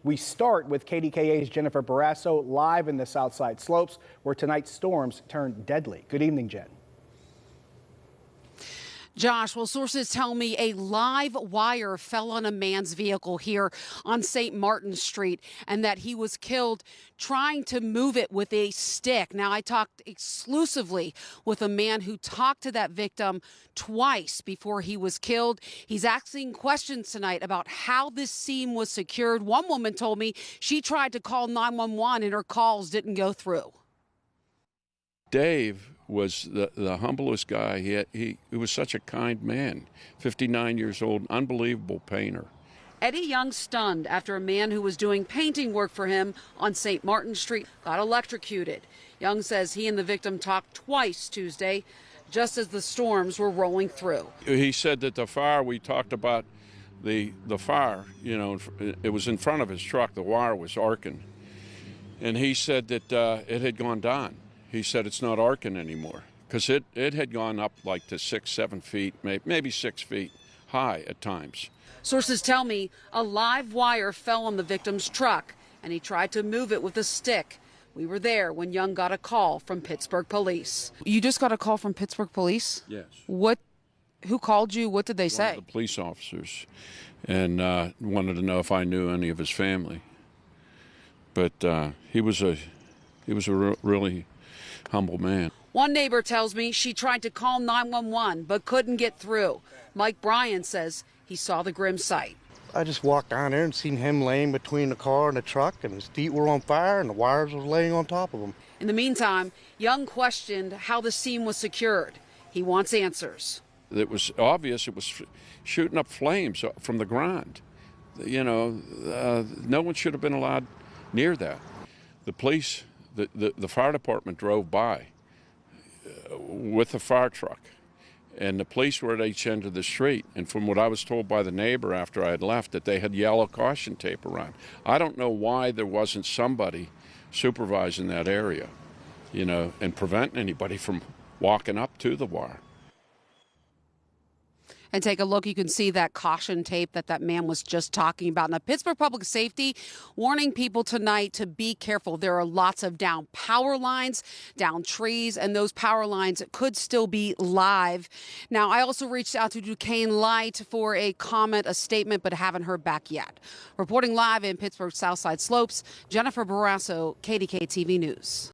We start with KDKA's Jennifer Barrasso live in the Southside Slopes, where tonight's storms turned deadly. Good evening, Jen. Josh, well, sources tell me a live wire fell on a man's vehicle here on St. Martin Street and that he was killed trying to move it with a stick. Now, I talked exclusively with a man who talked to that victim twice before he was killed. He's asking questions tonight about how this scene was secured. One woman told me she tried to call 911 and her calls didn't go through. Dave was the humblest guy. He was such a kind man, 59 years old, unbelievable painter. Eddie Young stunned after a man who was doing painting work for him on St. Martin Street got electrocuted. Young says he and the victim talked twice Tuesday, just as the storms were rolling through. He said that the fire, we talked about the fire, you know, it was in front of his truck, the wire was arcing. And he said that it had gone down. He said it's not arcing anymore because it had gone up like to 6-7 feet, maybe 6 feet high at times. Sources tell me a live wire fell on the victim's truck and he tried to move it with a stick. We were there when Young got a call from Pittsburgh police. You just got a call from Pittsburgh police? Yes. Who called you? What did they say? One of the police officers, and wanted to know if I knew any of his family. But he was a really humble man. One neighbor tells me she tried to call 911 but couldn't get through. Mike Bryan says he saw the grim sight. I just walked down there and seen him laying between the car and the truck, and his feet were on fire and the wires was laying on top of him. In the meantime, Young questioned how the scene was secured. He wants answers. It was obvious it was shooting up flames from the ground. You know, no one should have been allowed near that. The police, the fire department drove by with the fire truck, and the police were at each end of the street. And from what I was told by the neighbor after I had left, that they had yellow caution tape around. I don't know why there wasn't somebody supervising that area, you know, and preventing anybody from walking up to the wire. And take a look, you can see that caution tape that man was just talking about. Now, Pittsburgh Public Safety warning people tonight to be careful. There are lots of down power lines, down trees, and those power lines could still be live. Now, I also reached out to Duquesne Light for a comment, a statement, but haven't heard back yet. Reporting live in Pittsburgh's Southside Slopes, Jennifer Barrasso, KDKA-TV News.